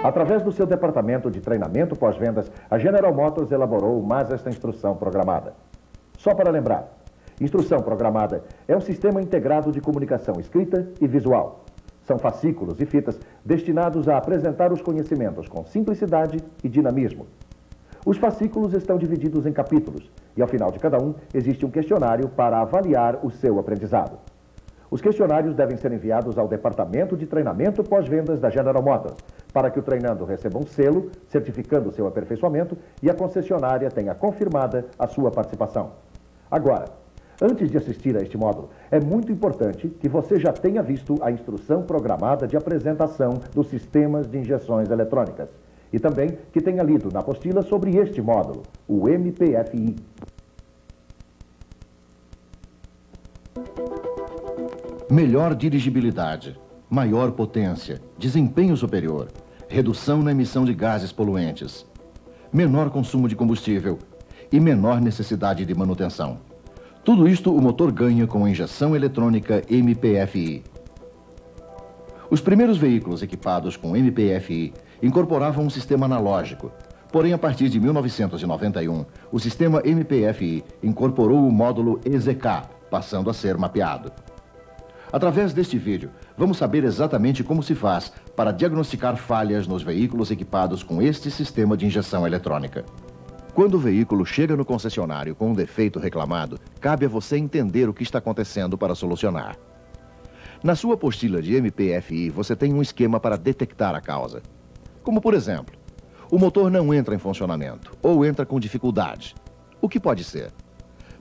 Através do seu departamento de treinamento pós-vendas, a General Motors elaborou mais esta instrução programada. Só para lembrar, instrução programada é um sistema integrado de comunicação escrita e visual. São fascículos e fitas destinados a apresentar os conhecimentos com simplicidade e dinamismo. Os fascículos estão divididos em capítulos e, ao final de cada um, existe um questionário para avaliar o seu aprendizado. Os questionários devem ser enviados ao Departamento de Treinamento Pós-Vendas da General Motors, para que o treinando receba um selo, certificando seu aperfeiçoamento e a concessionária tenha confirmada a sua participação. Agora, antes de assistir a este módulo, é muito importante que você já tenha visto a instrução programada de apresentação dos sistemas de injeções eletrônicas e também que tenha lido na apostila sobre este módulo, o MPFI. Melhor dirigibilidade, maior potência, desempenho superior, redução na emissão de gases poluentes, menor consumo de combustível e menor necessidade de manutenção. Tudo isto o motor ganha com a injeção eletrônica MPFI. Os primeiros veículos equipados com MPFI incorporavam um sistema analógico. Porém, a partir de 1991, o sistema MPFI incorporou o módulo EZK, passando a ser mapeado. Através deste vídeo, vamos saber exatamente como se faz para diagnosticar falhas nos veículos equipados com este sistema de injeção eletrônica. Quando o veículo chega no concessionário com um defeito reclamado, cabe a você entender o que está acontecendo para solucionar. Na sua apostila de MPFI, você tem um esquema para detectar a causa. Como, por exemplo, o motor não entra em funcionamento ou entra com dificuldade. O que pode ser?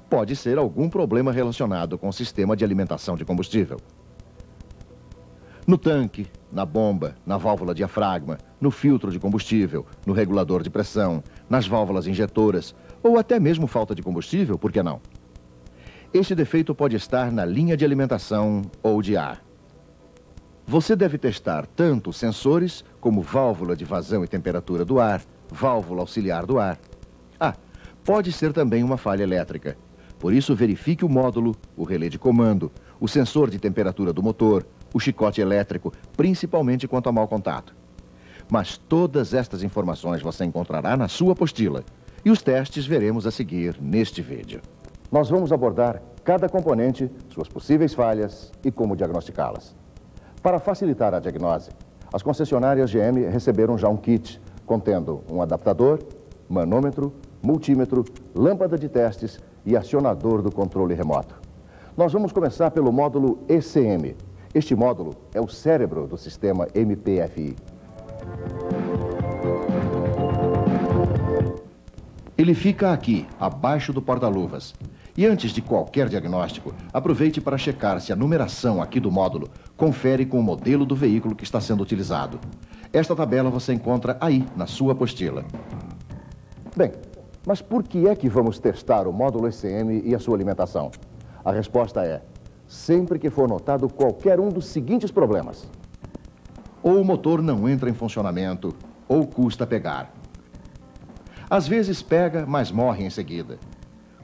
Pode ser algum problema relacionado com o sistema de alimentação de combustível. No tanque, na bomba, na válvula diafragma, no filtro de combustível, no regulador de pressão, nas válvulas injetoras, ou até mesmo falta de combustível, por que não? Este defeito pode estar na linha de alimentação ou de ar. Você deve testar tanto sensores como válvula de vazão e temperatura do ar, válvula auxiliar do ar. Pode ser também uma falha elétrica. Por isso, verifique o módulo, o relé de comando, o sensor de temperatura do motor, o chicote elétrico, principalmente quanto a mau contato. Mas todas estas informações você encontrará na sua apostila. E os testes veremos a seguir neste vídeo. Nós vamos abordar cada componente, suas possíveis falhas e como diagnosticá-las. Para facilitar a diagnose, as concessionárias GM receberam já um kit contendo um adaptador, manômetro, multímetro, lâmpada de testes e acionador do controle remoto. Nós vamos começar pelo módulo ECM. Este módulo é o cérebro do sistema MPFI. Ele fica aqui, abaixo do porta-luvas. E antes de qualquer diagnóstico, aproveite para checar se a numeração aqui do módulo confere com o modelo do veículo que está sendo utilizado. Esta tabela você encontra aí, na sua apostila. Bem, mas por que é que vamos testar o módulo ECM e a sua alimentação? A resposta é: sempre que for notado qualquer um dos seguintes problemas. Ou o motor não entra em funcionamento, ou custa pegar. Às vezes pega, mas morre em seguida.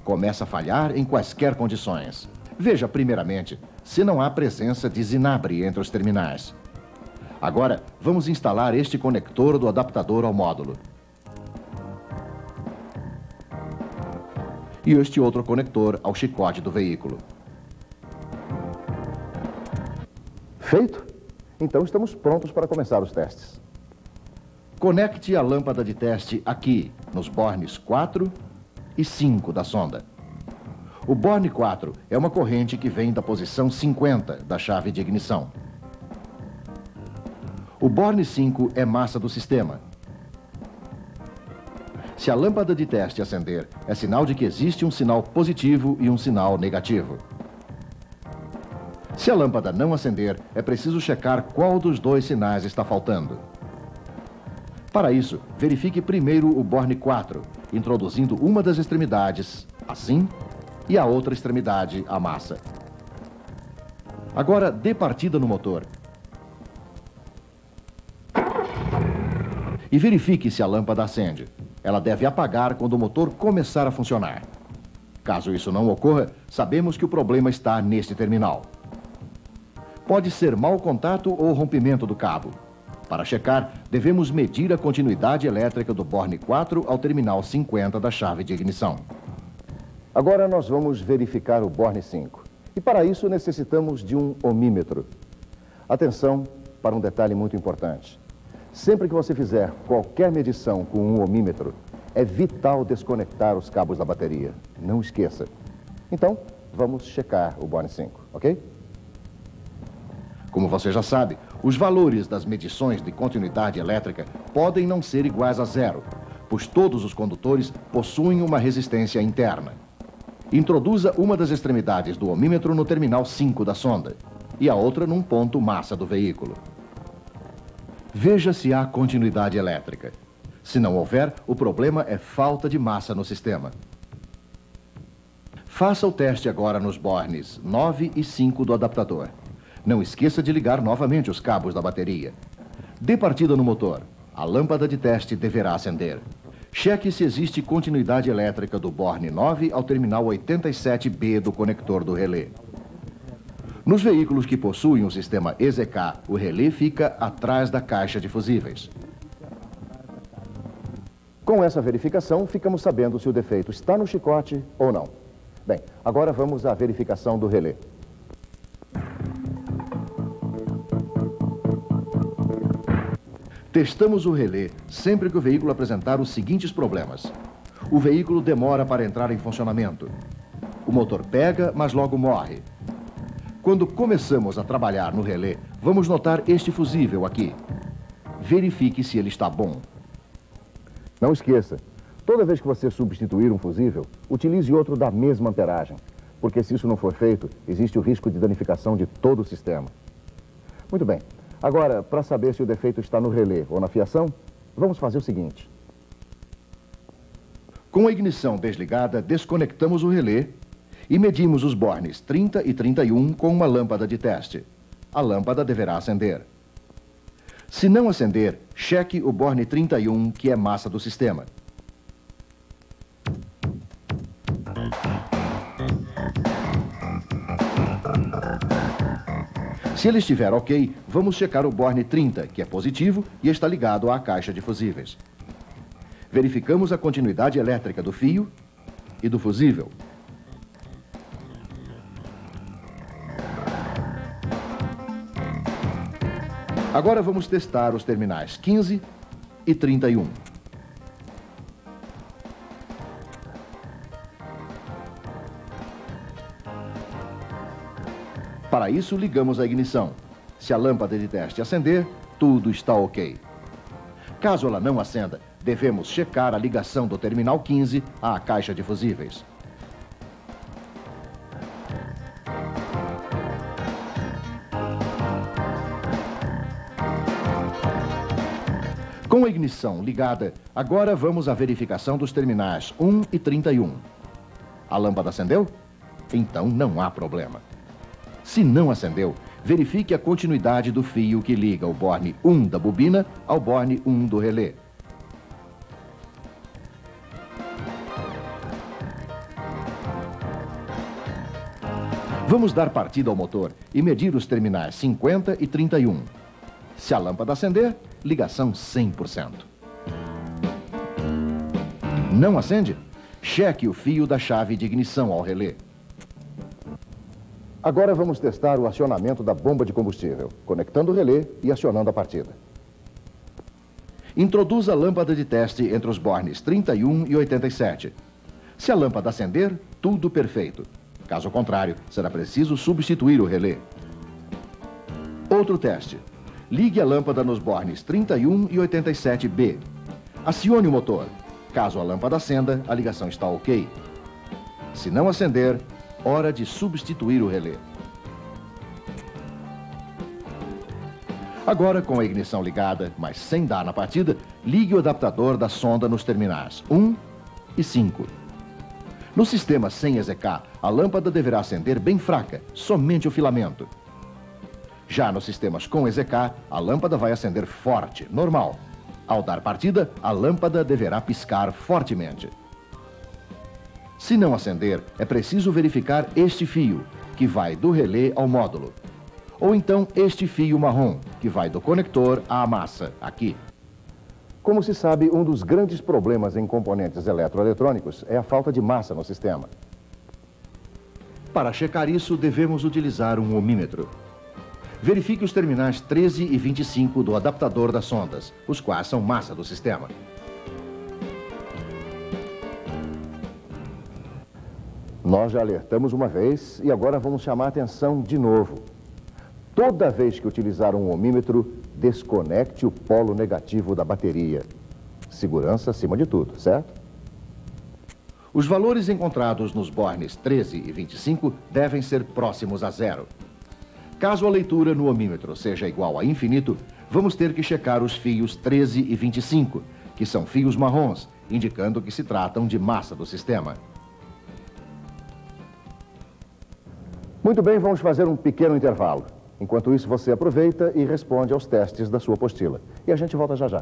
Começa a falhar em quaisquer condições. Veja, primeiramente, se não há presença de zinabre entre os terminais. Agora, vamos instalar este conector do adaptador ao módulo. E este outro conector ao chicote do veículo. Feito? Então estamos prontos para começar os testes. Conecte a lâmpada de teste aqui, nos bornes 4 e 5 da sonda. O borne 4 é uma corrente que vem da posição 50 da chave de ignição. O borne 5 é massa do sistema. Se a lâmpada de teste acender, é sinal de que existe um sinal positivo e um sinal negativo. Se a lâmpada não acender, é preciso checar qual dos dois sinais está faltando. Para isso, verifique primeiro o borne 4, introduzindo uma das extremidades, assim, e a outra extremidade, a massa. Agora, dê partida no motor. E verifique se a lâmpada acende. Ela deve apagar quando o motor começar a funcionar. Caso isso não ocorra, sabemos que o problema está neste terminal. Pode ser mau contato ou rompimento do cabo. Para checar, devemos medir a continuidade elétrica do borne 4 ao terminal 50 da chave de ignição. Agora nós vamos verificar o borne 5. E para isso necessitamos de um ohmímetro. Atenção para um detalhe muito importante. Sempre que você fizer qualquer medição com um ohmímetro, é vital desconectar os cabos da bateria. Não esqueça. Então, vamos checar o borne 5, ok? Como você já sabe, os valores das medições de continuidade elétrica podem não ser iguais a zero, pois todos os condutores possuem uma resistência interna. Introduza uma das extremidades do ohmímetro no terminal 5 da sonda e a outra num ponto massa do veículo. Veja se há continuidade elétrica. Se não houver, o problema é falta de massa no sistema. Faça o teste agora nos bornes 9 e 5 do adaptador. Não esqueça de ligar novamente os cabos da bateria. Dê partida no motor. A lâmpada de teste deverá acender. Cheque se existe continuidade elétrica do borne 9 ao terminal 87B do conector do relé. Nos veículos que possuem o sistema EZK, o relé fica atrás da caixa de fusíveis. Com essa verificação, ficamos sabendo se o defeito está no chicote ou não. Bem, agora vamos à verificação do relé. Testamos o relé sempre que o veículo apresentar os seguintes problemas. O veículo demora para entrar em funcionamento. O motor pega, mas logo morre. Quando começamos a trabalhar no relé, vamos notar este fusível aqui. Verifique se ele está bom. Não esqueça, toda vez que você substituir um fusível, utilize outro da mesma amperagem, porque se isso não for feito, existe o risco de danificação de todo o sistema. Muito bem. Agora, para saber se o defeito está no relé ou na fiação, vamos fazer o seguinte. Com a ignição desligada, desconectamos o relé e medimos os bornes 30 e 31 com uma lâmpada de teste. A lâmpada deverá acender. Se não acender, cheque o borne 31, que é massa do sistema. Se ele estiver ok, vamos checar o borne 30, que é positivo e está ligado à caixa de fusíveis. Verificamos a continuidade elétrica do fio e do fusível. Agora vamos testar os terminais 15 e 31. Para isso, ligamos a ignição. Se a lâmpada de teste acender, tudo está ok. Caso ela não acenda, devemos checar a ligação do terminal 15 à caixa de fusíveis. Com a ignição ligada, agora vamos à verificação dos terminais 1 e 31. A lâmpada acendeu? Então não há problema. Se não acendeu, verifique a continuidade do fio que liga o borne 1 da bobina ao borne 1 do relé. Vamos dar partida ao motor e medir os terminais 50 e 31. Se a lâmpada acender, ligação 100%. Não acende? Cheque o fio da chave de ignição ao relé. Agora vamos testar o acionamento da bomba de combustível, conectando o relé e acionando a partida. Introduza a lâmpada de teste entre os bornes 31 e 87. Se a lâmpada acender, tudo perfeito. Caso contrário, será preciso substituir o relé. Outro teste. Ligue a lâmpada nos bornes 31 e 87B. Acione o motor. Caso a lâmpada acenda, a ligação está ok. Se não acender, hora de substituir o relé. Agora, com a ignição ligada, mas sem dar na partida, ligue o adaptador da sonda nos terminais 1 e 5. No sistema sem EZK, a lâmpada deverá acender bem fraca, somente o filamento. Já nos sistemas com EZK, a lâmpada vai acender forte, normal. Ao dar partida, a lâmpada deverá piscar fortemente. Se não acender, é preciso verificar este fio, que vai do relé ao módulo. Ou então este fio marrom, que vai do conector à massa, aqui. Como se sabe, um dos grandes problemas em componentes eletroeletrônicos é a falta de massa no sistema. Para checar isso, devemos utilizar um ohmímetro. Verifique os terminais 13 e 25 do adaptador das sondas, os quais são massa do sistema. Nós já alertamos uma vez e agora vamos chamar a atenção de novo. Toda vez que utilizar um ohmímetro, desconecte o polo negativo da bateria. Segurança acima de tudo, certo? Os valores encontrados nos bornes 13 e 25 devem ser próximos a zero. Caso a leitura no ohmímetro seja igual a infinito, vamos ter que checar os fios 13 e 25, que são fios marrons, indicando que se tratam de massa do sistema. Muito bem, vamos fazer um pequeno intervalo. Enquanto isso, você aproveita e responde aos testes da sua apostila. E a gente volta já já.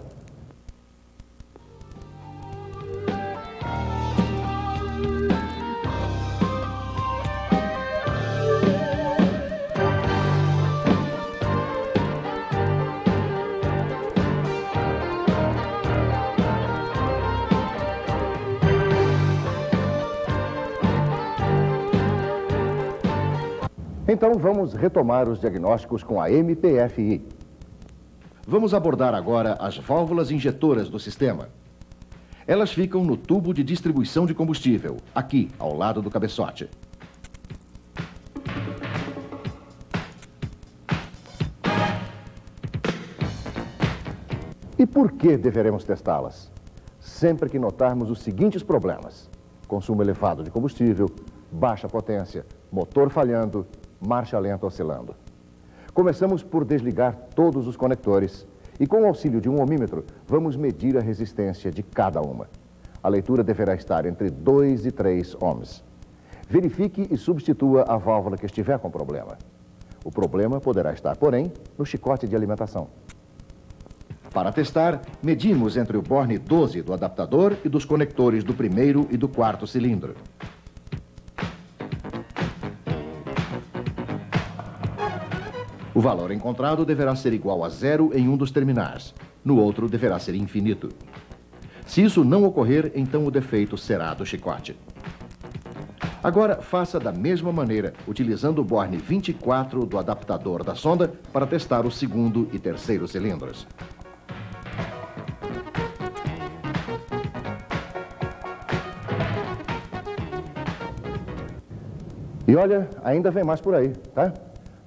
Então, vamos retomar os diagnósticos com a MPFI. Vamos abordar agora as válvulas injetoras do sistema. Elas ficam no tubo de distribuição de combustível, aqui, ao lado do cabeçote. E por que deveremos testá-las? Sempre que notarmos os seguintes problemas: consumo elevado de combustível, baixa potência, motor falhando, marcha lenta oscilando. Começamos por desligar todos os conectores e, com o auxílio de um ohmímetro, vamos medir a resistência de cada uma. A leitura deverá estar entre 2 e 3 ohms. Verifique e substitua a válvula que estiver com problema. O problema poderá estar, porém, no chicote de alimentação. Para testar, medimos entre o borne 12 do adaptador e dos conectores do primeiro e do quarto cilindro. O valor encontrado deverá ser igual a zero em um dos terminais. No outro, deverá ser infinito. Se isso não ocorrer, então o defeito será do chicote. Agora, faça da mesma maneira, utilizando o borne 24 do adaptador da sonda para testar o segundo e terceiro cilindros. E olha, ainda vem mais por aí, tá?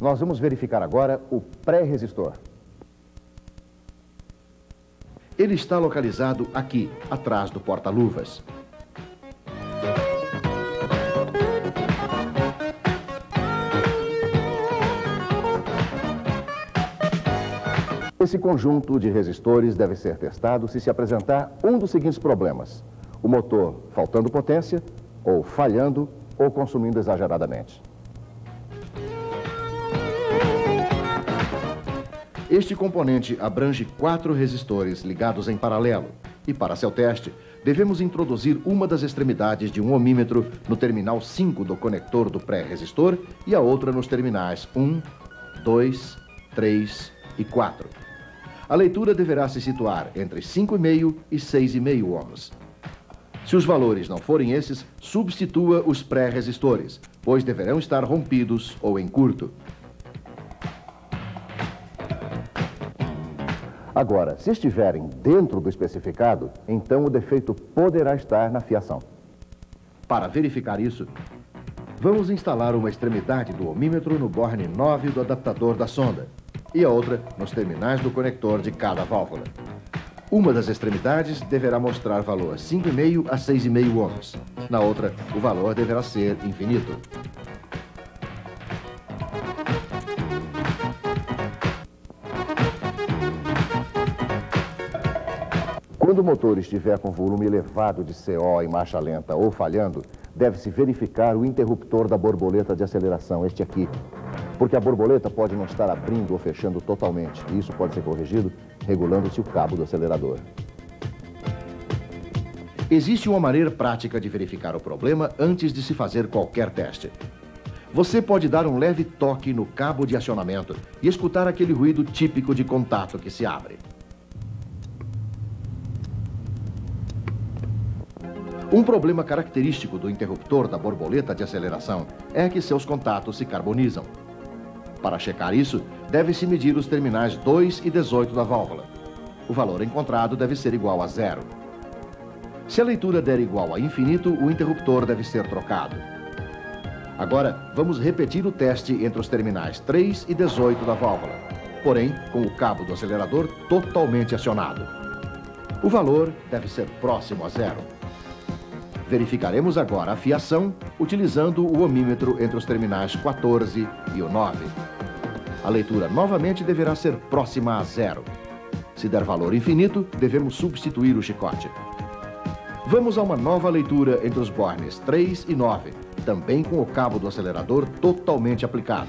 Nós vamos verificar agora o pré-resistor. Ele está localizado aqui, atrás do porta-luvas. Esse conjunto de resistores deve ser testado se apresentar um dos seguintes problemas: o motor faltando potência, ou falhando, ou consumindo exageradamente. Este componente abrange 4 resistores ligados em paralelo e, para seu teste, devemos introduzir uma das extremidades de um ohmímetro no terminal 5 do conector do pré-resistor e a outra nos terminais 1, 2, 3 e 4. A leitura deverá se situar entre 5,5 e 6,5 ohms. Se os valores não forem esses, substitua os pré-resistores, pois deverão estar rompidos ou em curto. Agora, se estiverem dentro do especificado, então o defeito poderá estar na fiação. Para verificar isso, vamos instalar uma extremidade do ohmímetro no borne 9 do adaptador da sonda e a outra nos terminais do conector de cada válvula. Uma das extremidades deverá mostrar valor 5,5 a 6,5 ohms. Na outra, o valor deverá ser infinito. Quando o motor estiver com volume elevado de CO em marcha lenta ou falhando, deve-se verificar o interruptor da borboleta de aceleração, este aqui. Porque a borboleta pode não estar abrindo ou fechando totalmente, e isso pode ser corrigido regulando-se o cabo do acelerador. Existe uma maneira prática de verificar o problema antes de se fazer qualquer teste. Você pode dar um leve toque no cabo de acionamento e escutar aquele ruído típico de contato que se abre. Um problema característico do interruptor da borboleta de aceleração é que seus contatos se carbonizam. Para checar isso, deve-se medir os terminais 2 e 18 da válvula. O valor encontrado deve ser igual a 0. Se a leitura der igual a infinito, o interruptor deve ser trocado. Agora, vamos repetir o teste entre os terminais 3 e 18 da válvula, porém com o cabo do acelerador totalmente acionado. O valor deve ser próximo a 0. Verificaremos agora a fiação utilizando o ohmímetro entre os terminais 14 e o 9. A leitura novamente deverá ser próxima a 0. Se der valor infinito, devemos substituir o chicote. Vamos a uma nova leitura entre os bornes 3 e 9, também com o cabo do acelerador totalmente aplicado.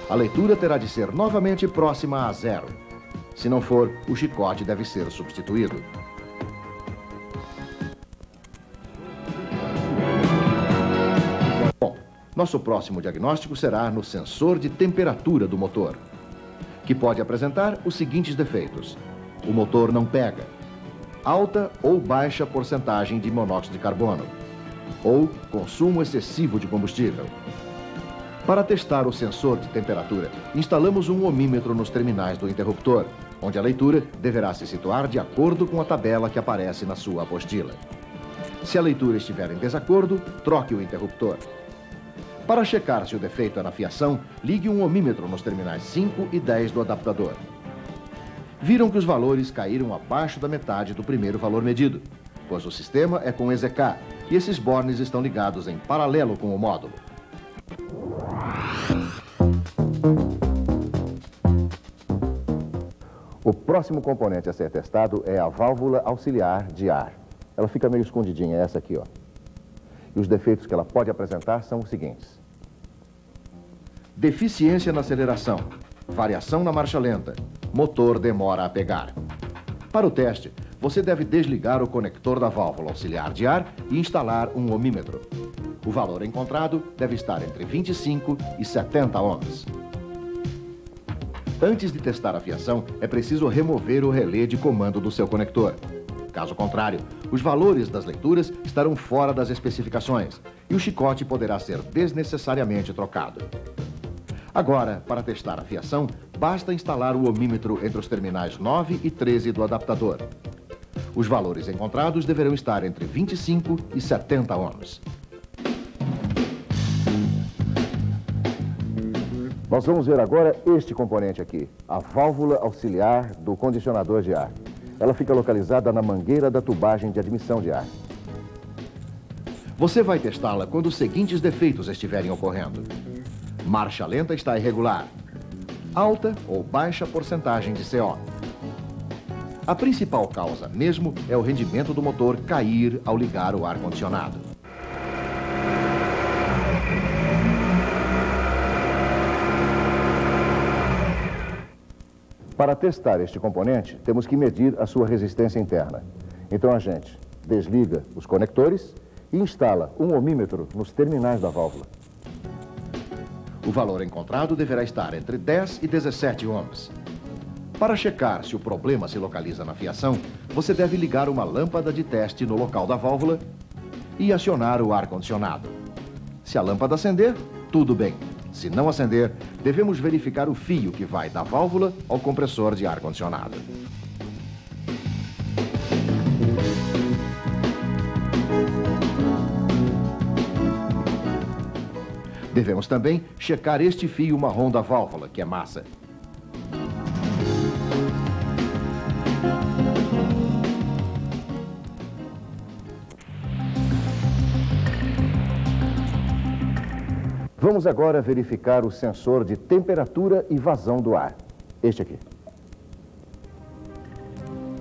A leitura terá de ser novamente próxima a 0. Se não for, o chicote deve ser substituído. Bom, nosso próximo diagnóstico será no sensor de temperatura do motor, que pode apresentar os seguintes defeitos. O motor não pega, alta ou baixa porcentagem de monóxido de carbono, ou consumo excessivo de combustível. Para testar o sensor de temperatura, instalamos um ohmímetro nos terminais do interruptor, onde a leitura deverá se situar de acordo com a tabela que aparece na sua apostila. Se a leitura estiver em desacordo, troque o interruptor. Para checar se o defeito é na fiação, ligue um ohmímetro nos terminais 5 e 10 do adaptador. Viram que os valores caíram abaixo da metade do primeiro valor medido, pois o sistema é com EZK e esses bornes estão ligados em paralelo com o módulo. O próximo componente a ser testado é a válvula auxiliar de ar. Ela fica meio escondidinha, essa aqui, ó. E os defeitos que ela pode apresentar são os seguintes: deficiência na aceleração, variação na marcha lenta, motor demora a pegar. Para o teste, você deve desligar o conector da válvula auxiliar de ar e instalar um ohmímetro. O valor encontrado deve estar entre 25 e 70 ohms. Antes de testar a fiação, é preciso remover o relé de comando do seu conector. Caso contrário, os valores das leituras estarão fora das especificações e o chicote poderá ser desnecessariamente trocado. Agora, para testar a fiação, basta instalar o ohmímetro entre os terminais 9 e 13 do adaptador. Os valores encontrados deverão estar entre 25 e 70 ohms. Nós vamos ver agora este componente aqui, a válvula auxiliar do condicionador de ar. Ela fica localizada na mangueira da tubagem de admissão de ar. Você vai testá-la quando os seguintes defeitos estiverem ocorrendo. Marcha lenta está irregular. Alta ou baixa porcentagem de CO. A principal causa mesmo é o rendimento do motor cair ao ligar o ar-condicionado. Para testar este componente, temos que medir a sua resistência interna. Então a gente desliga os conectores e instala um ohmímetro nos terminais da válvula. O valor encontrado deverá estar entre 10 e 17 ohms. Para checar se o problema se localiza na fiação, você deve ligar uma lâmpada de teste no local da válvula e acionar o ar-condicionado. Se a lâmpada acender, tudo bem. Se não acender, devemos verificar o fio que vai da válvula ao compressor de ar-condicionado. Devemos também checar este fio marrom da válvula, que é massa. Vamos agora verificar o sensor de temperatura e vazão do ar. Este aqui.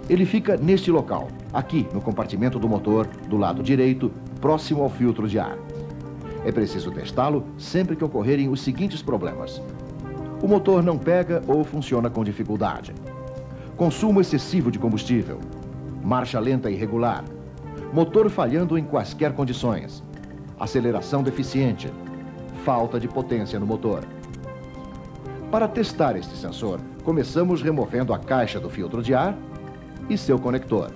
Ele fica neste local, aqui no compartimento do motor, do lado direito, próximo ao filtro de ar. É preciso testá-lo sempre que ocorrerem os seguintes problemas: o motor não pega ou funciona com dificuldade, consumo excessivo de combustível, marcha lenta irregular, motor falhando em quaisquer condições, aceleração deficiente, falta de potência no motor. Para testar este sensor, começamos removendo a caixa do filtro de ar e seu conector.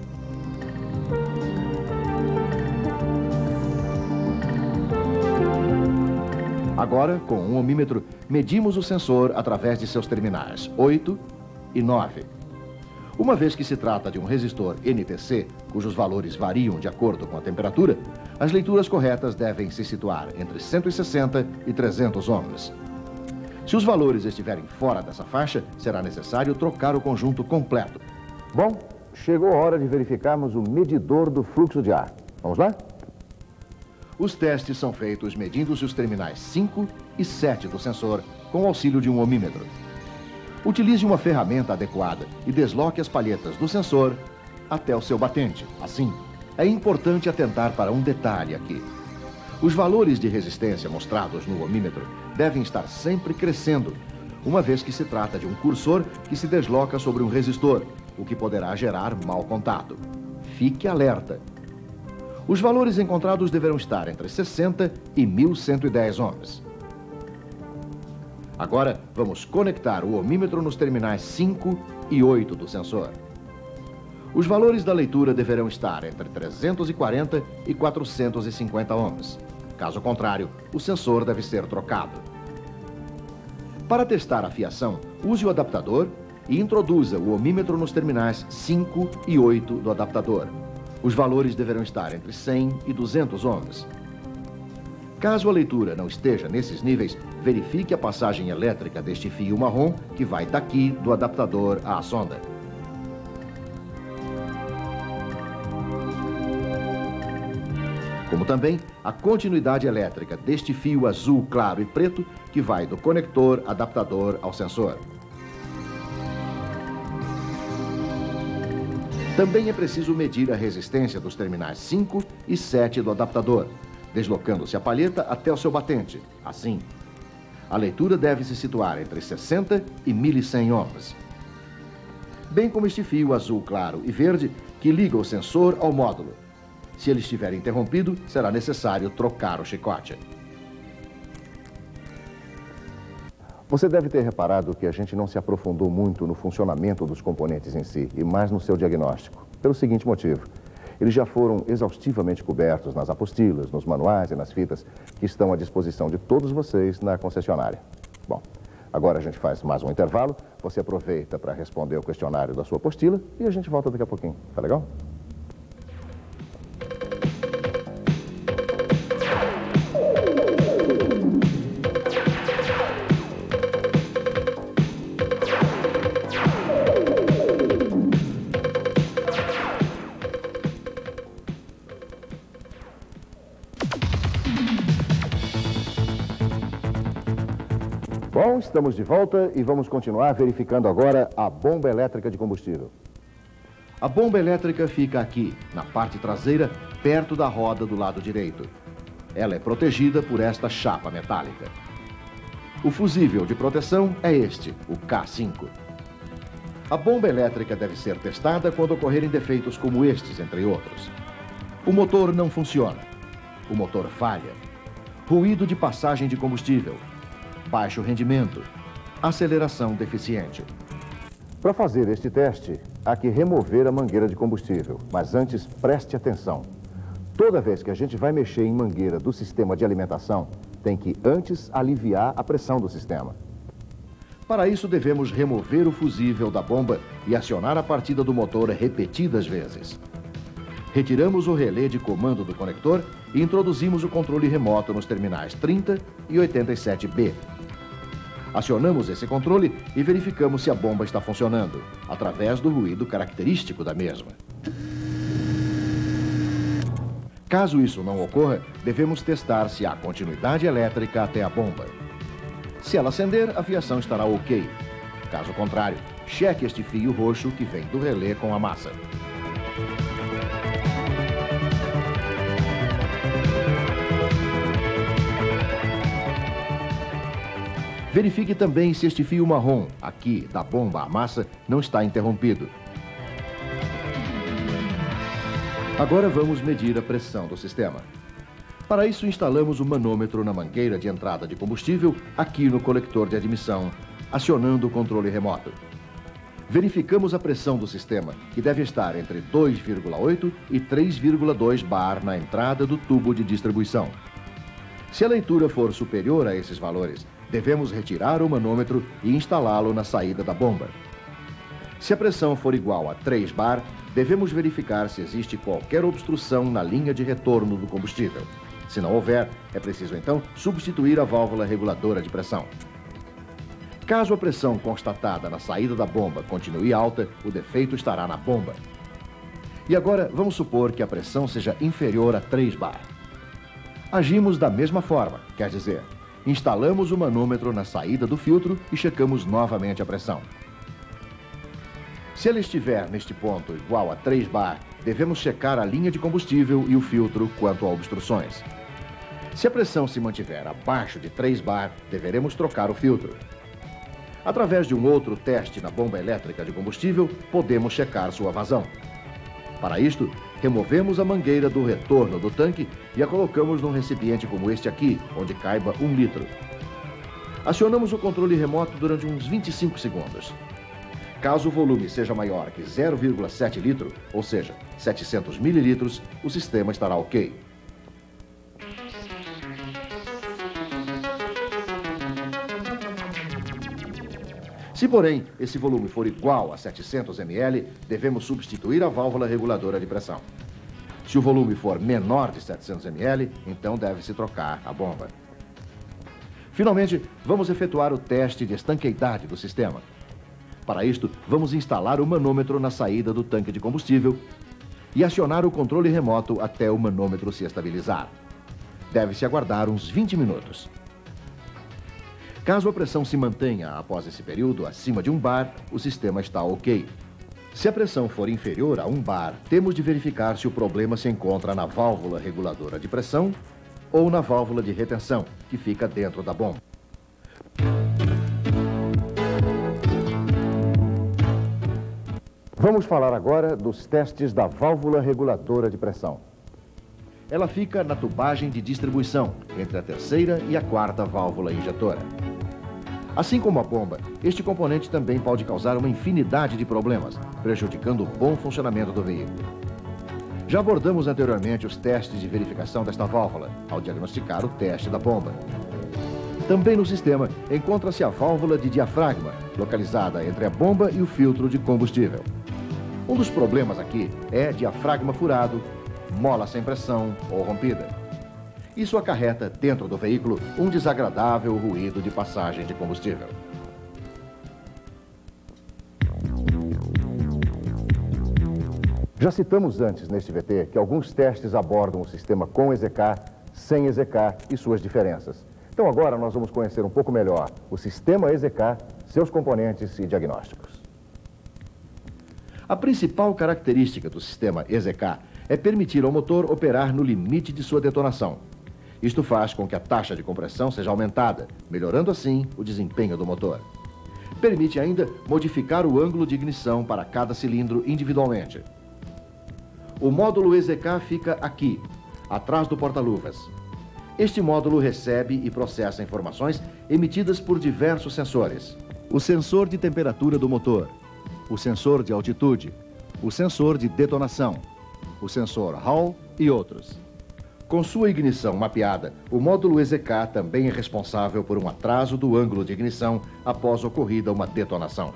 Agora, com um ohmímetro, medimos o sensor através de seus terminais 8 e 9. Uma vez que se trata de um resistor NTC, cujos valores variam de acordo com a temperatura, as leituras corretas devem se situar entre 160 e 300 ohms. Se os valores estiverem fora dessa faixa, será necessário trocar o conjunto completo. Bom, chegou a hora de verificarmos o medidor do fluxo de ar. Vamos lá? Os testes são feitos medindo-se os terminais 5 e 7 do sensor com o auxílio de um ohmímetro. Utilize uma ferramenta adequada e desloque as palhetas do sensor até o seu batente. Assim, é importante atentar para um detalhe aqui. Os valores de resistência mostrados no ohmímetro devem estar sempre crescendo, uma vez que se trata de um cursor que se desloca sobre um resistor, o que poderá gerar mau contato. Fique alerta. Os valores encontrados deverão estar entre 60 e 1110 ohms. Agora, vamos conectar o ohmímetro nos terminais 5 e 8 do sensor. Os valores da leitura deverão estar entre 340 e 450 ohms. Caso contrário, o sensor deve ser trocado. Para testar a fiação, use o adaptador e introduza o ohmímetro nos terminais 5 e 8 do adaptador. Os valores deverão estar entre 100 e 200 ohms. Caso a leitura não esteja nesses níveis, verifique a passagem elétrica deste fio marrom que vai daqui do adaptador à sonda. Como também a continuidade elétrica deste fio azul claro e preto que vai do conector adaptador ao sensor. Também é preciso medir a resistência dos terminais 5 e 7 do adaptador, deslocando-se a palheta até o seu batente. Assim, a leitura deve se situar entre 60 e 1100 ohms. Bem como este fio azul claro e verde que liga o sensor ao módulo. Se ele estiver interrompido, será necessário trocar o chicote. Você deve ter reparado que a gente não se aprofundou muito no funcionamento dos componentes em si, e mais no seu diagnóstico, pelo seguinte motivo. Eles já foram exaustivamente cobertos nas apostilas, nos manuais e nas fitas que estão à disposição de todos vocês na concessionária. Bom, agora a gente faz mais um intervalo, você aproveita para responder o questionário da sua apostila e a gente volta daqui a pouquinho. Tá legal? Bom, estamos de volta e vamos continuar verificando agora a bomba elétrica de combustível. A bomba elétrica fica aqui, na parte traseira, perto da roda do lado direito. Ela é protegida por esta chapa metálica. O fusível de proteção é este, o K5. A bomba elétrica deve ser testada quando ocorrerem defeitos como estes, entre outros. O motor não funciona. O motor falha. Ruído de passagem de combustível. Baixo rendimento, aceleração deficiente. Para fazer este teste, há que remover a mangueira de combustível, mas antes preste atenção. Toda vez que a gente vai mexer em mangueira do sistema de alimentação, tem que antes aliviar a pressão do sistema. Para isso devemos remover o fusível da bomba e acionar a partida do motor repetidas vezes. Retiramos o relé de comando do conector e introduzimos o controle remoto nos terminais 30 e 87B. Acionamos esse controle e verificamos se a bomba está funcionando, através do ruído característico da mesma. Caso isso não ocorra, devemos testar se há continuidade elétrica até a bomba. Se ela acender, a fiação estará ok. Caso contrário, cheque este fio roxo que vem do relé com a massa. Verifique também se este fio marrom, aqui, da bomba à massa, não está interrompido. Agora vamos medir a pressão do sistema. Para isso, instalamos o manômetro na mangueira de entrada de combustível aqui no coletor de admissão, acionando o controle remoto. Verificamos a pressão do sistema, que deve estar entre 2,8 e 3,2 bar na entrada do tubo de distribuição. Se a leitura for superior a esses valores, devemos retirar o manômetro e instalá-lo na saída da bomba. Se a pressão for igual a 3 bar, devemos verificar se existe qualquer obstrução na linha de retorno do combustível. Se não houver, é preciso então substituir a válvula reguladora de pressão. Caso a pressão constatada na saída da bomba continue alta, o defeito estará na bomba. E agora, vamos supor que a pressão seja inferior a 3 bar. Agimos da mesma forma, quer dizer, instalamos o manômetro na saída do filtro e checamos novamente a pressão. Se ela estiver neste ponto igual a 3 bar, devemos checar a linha de combustível e o filtro quanto a obstruções. Se a pressão se mantiver abaixo de 3 bar, deveremos trocar o filtro. Através de um outro teste na bomba elétrica de combustível, podemos checar sua vazão. Para isto, removemos a mangueira do retorno do tanque e a colocamos num recipiente como este aqui, onde caiba 1 litro. Acionamos o controle remoto durante uns 25 segundos. Caso o volume seja maior que 0,7 litro, ou seja, 700 mililitros, o sistema estará ok. Se, porém, esse volume for igual a 700 ml, devemos substituir a válvula reguladora de pressão. Se o volume for menor de 700 ml, então deve-se trocar a bomba. Finalmente, vamos efetuar o teste de estanqueidade do sistema. Para isto, vamos instalar o manômetro na saída do tanque de combustível e acionar o controle remoto até o manômetro se estabilizar. Deve-se aguardar uns 20 minutos. Caso a pressão se mantenha após esse período acima de 1 bar, o sistema está ok. Se a pressão for inferior a 1 bar, temos de verificar se o problema se encontra na válvula reguladora de pressão ou na válvula de retenção, que fica dentro da bomba. Vamos falar agora dos testes da válvula reguladora de pressão. Ela fica na tubagem de distribuição, entre a terceira e a quarta válvula injetora. Assim como a bomba, este componente também pode causar uma infinidade de problemas, prejudicando o bom funcionamento do veículo. Já abordamos anteriormente os testes de verificação desta válvula, ao diagnosticar o teste da bomba. Também no sistema encontra-se a válvula de diafragma, localizada entre a bomba e o filtro de combustível. Um dos problemas aqui é diafragma furado, mola sem pressão ou rompida. Isso acarreta dentro do veículo um desagradável ruído de passagem de combustível. Já citamos antes neste VT que alguns testes abordam o sistema com EZK, sem EZK e suas diferenças. Então agora nós vamos conhecer um pouco melhor o sistema EZK, seus componentes e diagnósticos. A principal característica do sistema EZK é permitir ao motor operar no limite de sua detonação. Isto faz com que a taxa de compressão seja aumentada, melhorando assim o desempenho do motor. Permite ainda modificar o ângulo de ignição para cada cilindro individualmente. O módulo EZK fica aqui, atrás do porta-luvas. Este módulo recebe e processa informações emitidas por diversos sensores. O sensor de temperatura do motor, o sensor de altitude, o sensor de detonação, o sensor Hall e outros. Com sua ignição mapeada, o módulo EZK também é responsável por um atraso do ângulo de ignição após ocorrida uma detonação.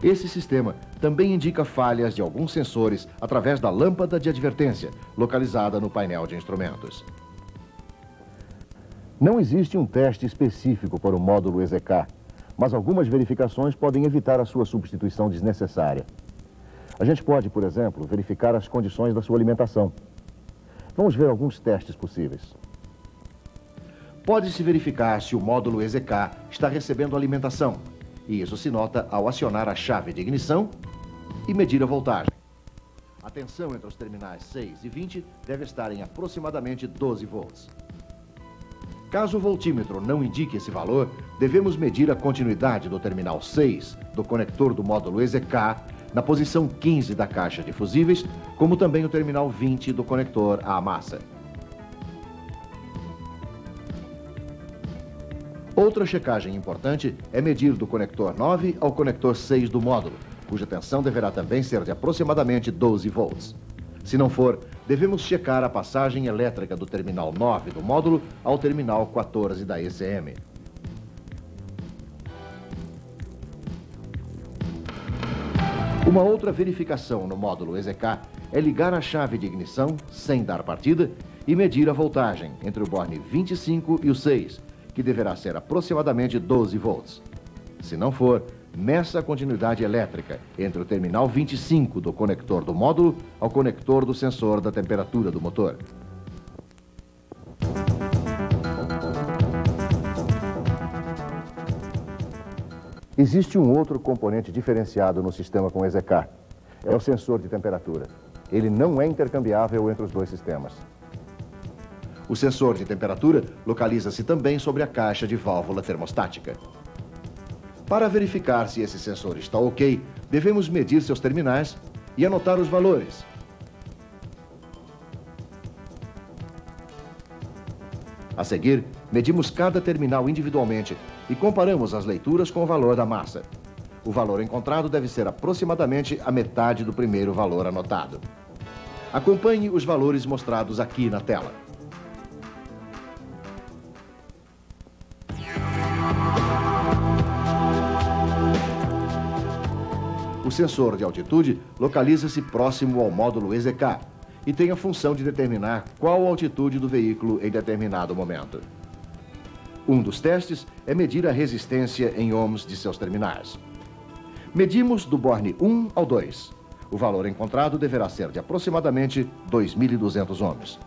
Esse sistema também indica falhas de alguns sensores através da lâmpada de advertência, localizada no painel de instrumentos. Não existe um teste específico para o módulo EZK, mas algumas verificações podem evitar a sua substituição desnecessária. A gente pode, por exemplo, verificar as condições da sua alimentação. Vamos ver alguns testes possíveis. Pode-se verificar se o módulo EZK está recebendo alimentação, e isso se nota ao acionar a chave de ignição e medir a voltagem. A tensão entre os terminais 6 e 20 deve estar em aproximadamente 12 volts. Caso o voltímetro não indique esse valor, devemos medir a continuidade do terminal 6 do conector do módulo EZK na posição 15 da caixa de fusíveis, como também o terminal 20 do conector à massa. Outra checagem importante é medir do conector 9 ao conector 6 do módulo, cuja tensão deverá também ser de aproximadamente 12 volts. Se não for, devemos checar a passagem elétrica do terminal 9 do módulo ao terminal 14 da ECM. Uma outra verificação no módulo EZK é ligar a chave de ignição sem dar partida e medir a voltagem entre o borne 25 e o 6, que deverá ser aproximadamente 12 volts. Se não for, meça a continuidade elétrica entre o terminal 25 do conector do módulo ao conector do sensor da temperatura do motor. Existe um outro componente diferenciado no sistema com EZK. É o sensor de temperatura. Ele não é intercambiável entre os dois sistemas. O sensor de temperatura localiza-se também sobre a caixa de válvula termostática. Para verificar se esse sensor está ok, devemos medir seus terminais e anotar os valores. A seguir, medimos cada terminal individualmente e comparamos as leituras com o valor da massa. O valor encontrado deve ser aproximadamente a metade do primeiro valor anotado. Acompanhe os valores mostrados aqui na tela. O sensor de altitude localiza-se próximo ao módulo EZK e tem a função de determinar qual a altitude do veículo em determinado momento. Um dos testes é medir a resistência em ohms de seus terminais. Medimos do borne 1 ao 2. O valor encontrado deverá ser de aproximadamente 2.200 ohms.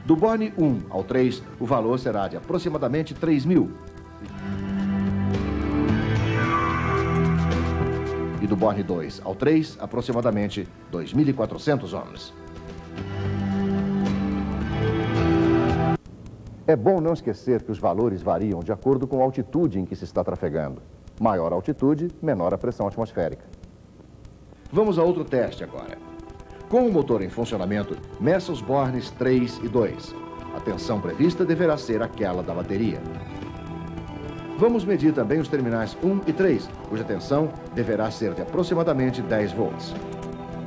Do borne 1 ao 3, o valor será de aproximadamente 3.000. E do borne 2 ao 3, aproximadamente 2.400 ohms. É bom não esquecer que os valores variam de acordo com a altitude em que se está trafegando. Maior a altitude, menor a pressão atmosférica. Vamos a outro teste agora. Com o motor em funcionamento, meça os bornes 3 e 2. A tensão prevista deverá ser aquela da bateria. Vamos medir também os terminais 1 e 3, cuja tensão deverá ser de aproximadamente 10 volts.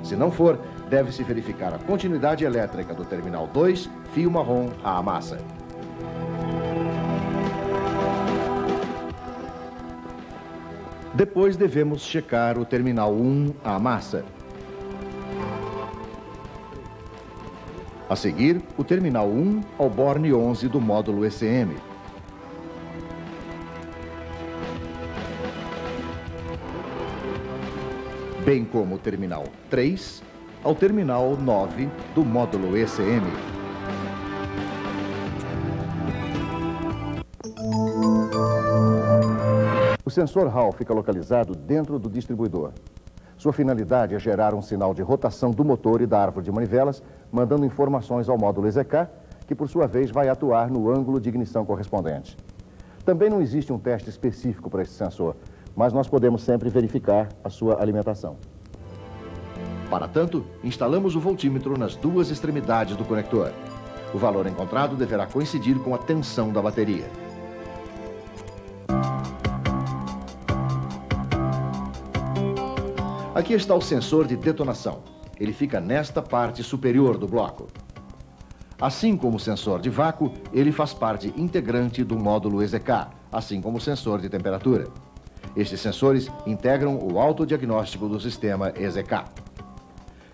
Se não for, deve-se verificar a continuidade elétrica do terminal 2, fio marrom à massa. Depois devemos checar o terminal 1 à massa. A seguir, o terminal 1 ao borne 11 do módulo ECM. Bem como o terminal 3 ao terminal 9 do módulo ECM. O sensor Hall fica localizado dentro do distribuidor. Sua finalidade é gerar um sinal de rotação do motor e da árvore de manivelas, mandando informações ao módulo EZK, que por sua vez vai atuar no ângulo de ignição correspondente. Também não existe um teste específico para esse sensor, mas nós podemos sempre verificar a sua alimentação. Para tanto, instalamos o voltímetro nas duas extremidades do conector. O valor encontrado deverá coincidir com a tensão da bateria. Aqui está o sensor de detonação. Ele fica nesta parte superior do bloco. Assim como o sensor de vácuo, ele faz parte integrante do módulo EZK, assim como o sensor de temperatura. Estes sensores integram o autodiagnóstico do sistema EZK.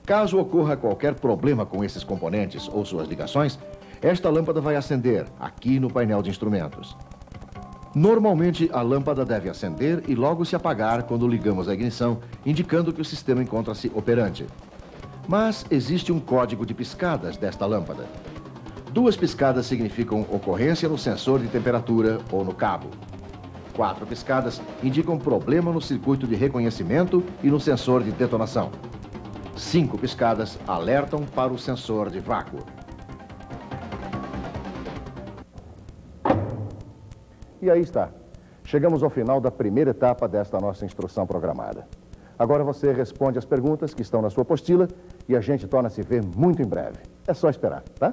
Caso ocorra qualquer problema com esses componentes ou suas ligações, esta lâmpada vai acender aqui no painel de instrumentos. Normalmente, a lâmpada deve acender e logo se apagar quando ligamos a ignição, indicando que o sistema encontra-se operante. Mas existe um código de piscadas desta lâmpada. 2 piscadas significam ocorrência no sensor de temperatura ou no cabo. 4 piscadas indicam problema no circuito de reconhecimento e no sensor de detonação. 5 piscadas alertam para o sensor de vácuo. E aí está. Chegamos ao final da primeira etapa desta nossa instrução programada. Agora você responde as perguntas que estão na sua apostila e a gente torna a se ver muito em breve. É só esperar, tá?